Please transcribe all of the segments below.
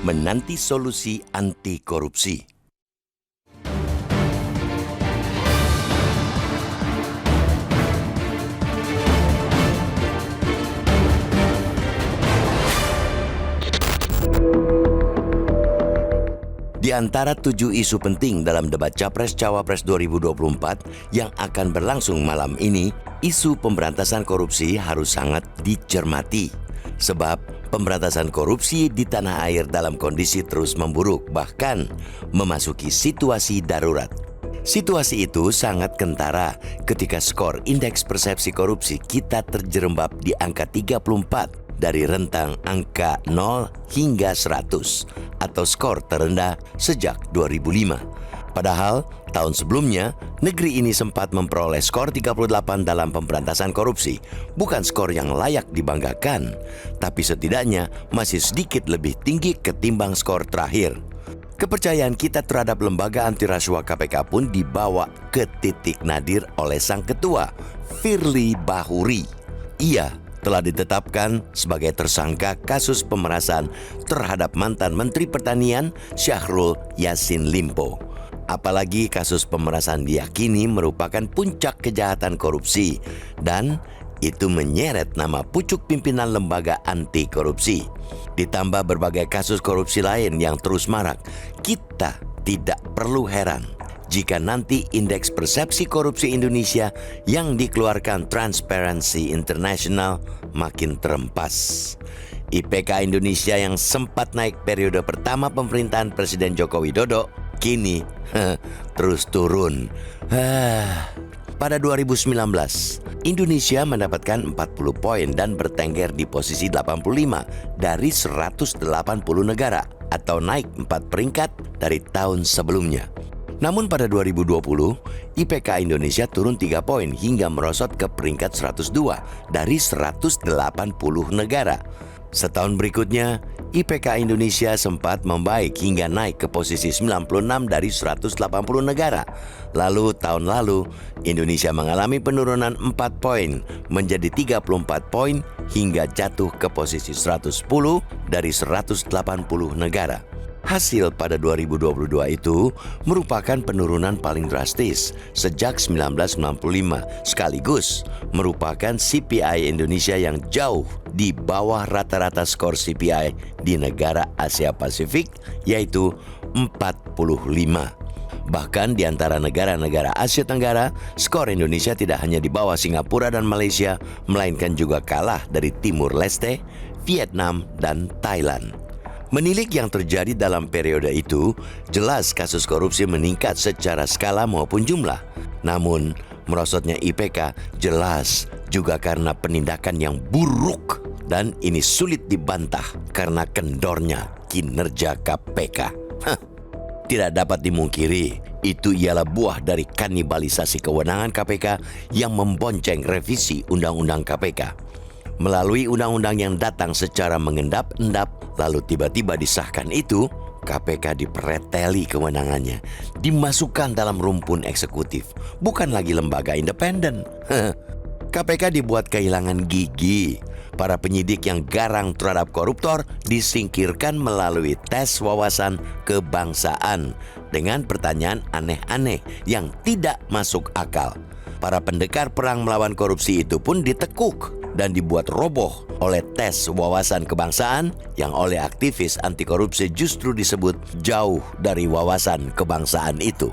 menanti solusi anti korupsi. Di antara 7 isu penting dalam debat Capres-Cawapres 2024 yang akan berlangsung malam ini, isu pemberantasan korupsi harus sangat dicermati. Sebab pemberantasan korupsi di tanah air dalam kondisi terus memburuk, bahkan memasuki situasi darurat. Situasi itu sangat kentara ketika skor indeks persepsi korupsi kita terjerembab di angka 34 dari rentang angka 0 hingga 100 atau skor terendah sejak 2005. Padahal tahun sebelumnya negeri ini sempat memperoleh skor 38 dalam pemberantasan korupsi. Bukan skor yang layak dibanggakan, tapi setidaknya masih sedikit lebih tinggi ketimbang skor terakhir. Kepercayaan kita terhadap lembaga anti rasuah KPK pun dibawa ke titik nadir oleh sang ketua, Firly Bahuri. Ia telah ditetapkan sebagai tersangka kasus pemerasan terhadap mantan Menteri Pertanian Syahrul Yassin Limpo. Apalagi kasus pemerasan diyakini merupakan puncak kejahatan korupsi dan itu menyeret nama pucuk pimpinan lembaga anti korupsi. Ditambah berbagai kasus korupsi lain yang terus marak, kita tidak perlu heran jika nanti indeks persepsi korupsi Indonesia yang dikeluarkan Transparency International makin terempas. IPK Indonesia yang sempat naik periode pertama pemerintahan Presiden Joko Widodo kini terus turun. Pada 2019, Indonesia mendapatkan 40 poin dan bertengger di posisi 85 dari 180 negara atau naik 4 peringkat dari tahun sebelumnya. Namun pada 2020, IPK Indonesia turun 3 poin hingga merosot ke peringkat 102 dari 180 negara. Setahun berikutnya, IPK Indonesia sempat membaik hingga naik ke posisi 96 dari 180 negara. Lalu tahun lalu, Indonesia mengalami penurunan 4 poin menjadi 34 poin hingga jatuh ke posisi 110 dari 180 negara. Hasil pada 2022 itu merupakan penurunan paling drastis sejak 1995, sekaligus merupakan CPI Indonesia yang jauh di bawah rata-rata skor CPI di negara Asia Pasifik, yaitu 45. Bahkan di antara negara-negara Asia Tenggara, skor Indonesia tidak hanya di bawah Singapura dan Malaysia, melainkan juga kalah dari Timur Leste, Vietnam, dan Thailand. Menilik yang terjadi dalam periode itu, jelas kasus korupsi meningkat secara skala maupun jumlah. Namun, merosotnya IPK jelas juga karena penindakan yang buruk dan ini sulit dibantah karena kendornya kinerja KPK. Tidak dapat dimungkiri, itu ialah buah dari kanibalisasi kewenangan KPK yang membonceng revisi Undang-Undang KPK. Melalui undang-undang yang datang secara mengendap-endap, lalu tiba-tiba disahkan itu, KPK dipereteli kewenangannya, dimasukkan dalam rumpun eksekutif, bukan lagi lembaga independen. KPK dibuat kehilangan gigi. Para penyidik yang garang terhadap koruptor disingkirkan melalui tes wawasan kebangsaan dengan pertanyaan aneh-aneh yang tidak masuk akal. Para pendekar perang melawan korupsi itu pun ditekuk dan dibuat roboh oleh tes wawasan kebangsaan yang oleh aktivis anti korupsi justru disebut jauh dari wawasan kebangsaan itu.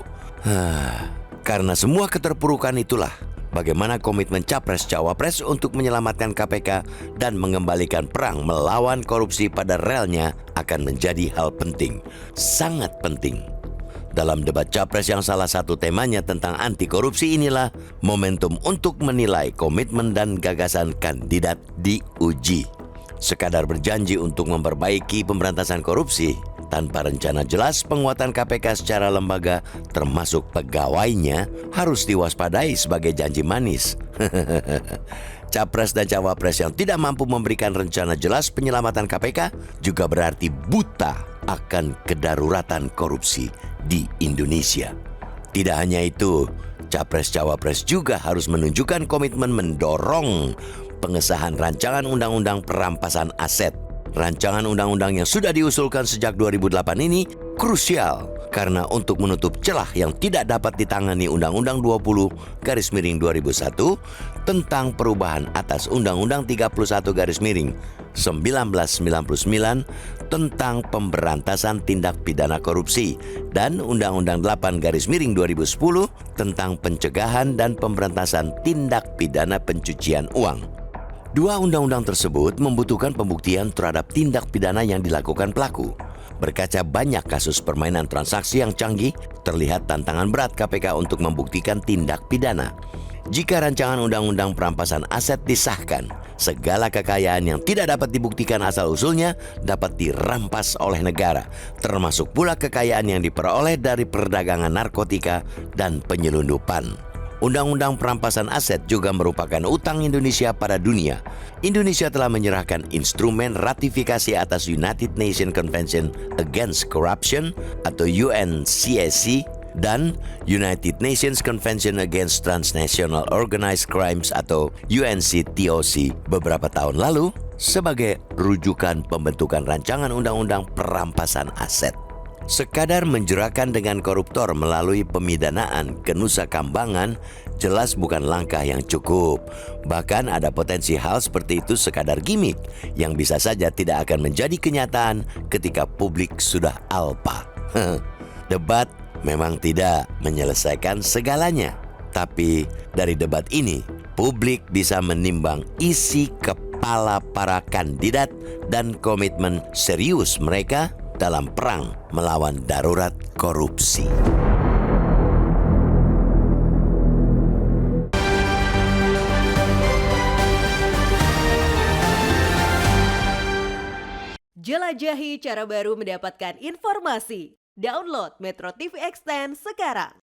Karena semua keterpurukan itulah, bagaimana komitmen Capres-Cawapres untuk menyelamatkan KPK dan mengembalikan perang melawan korupsi pada relnya akan menjadi hal penting, sangat penting. Dalam debat Capres yang salah satu temanya tentang anti korupsi inilah momentum untuk menilai komitmen dan gagasan kandidat diuji. Sekadar berjanji untuk memperbaiki pemberantasan korupsi tanpa rencana jelas penguatan KPK secara lembaga termasuk pegawainya harus diwaspadai sebagai janji manis. Capres dan Cawapres yang tidak mampu memberikan rencana jelas penyelamatan KPK juga berarti buta akan kedaruratan korupsi di Indonesia. Tidak hanya itu, Capres-Cawapres juga harus menunjukkan komitmen mendorong pengesahan rancangan undang-undang perampasan aset Rancangan undang-undang yang sudah diusulkan sejak 2008 ini krusial karena untuk menutup celah yang tidak dapat ditangani Undang-Undang 20/2001 tentang perubahan atas Undang-Undang 31/1999 tentang pemberantasan tindak pidana korupsi dan Undang-Undang 8/2010 tentang pencegahan dan pemberantasan tindak pidana pencucian uang. Dua undang-undang tersebut membutuhkan pembuktian terhadap tindak pidana yang dilakukan pelaku. Berkaca banyak kasus permainan transaksi yang canggih, terlihat tantangan berat KPK untuk membuktikan tindak pidana. Jika rancangan undang-undang perampasan aset disahkan, segala kekayaan yang tidak dapat dibuktikan asal-usulnya dapat dirampas oleh negara, termasuk pula kekayaan yang diperoleh dari perdagangan narkotika dan penyelundupan. Undang-undang perampasan aset juga merupakan utang Indonesia pada dunia. Indonesia telah menyerahkan instrumen ratifikasi atas United Nations Convention Against Corruption atau UNCSC dan United Nations Convention Against Transnational Organized Crimes atau UNCTOC beberapa tahun lalu sebagai rujukan pembentukan rancangan undang-undang perampasan aset. Sekadar menjerahkan dengan koruptor melalui pemidanaan ke Nusa Kambangan jelas bukan langkah yang cukup. Bahkan ada potensi hal seperti itu sekadar gimmick yang bisa saja tidak akan menjadi kenyataan ketika publik sudah alpa. Debat memang tidak menyelesaikan segalanya. Tapi dari debat ini, publik bisa menimbang isi kepala para kandidat dan komitmen serius mereka dalam perang melawan darurat korupsi. Jelajahi cara baru mendapatkan informasi. Download Metro TV Extend sekarang.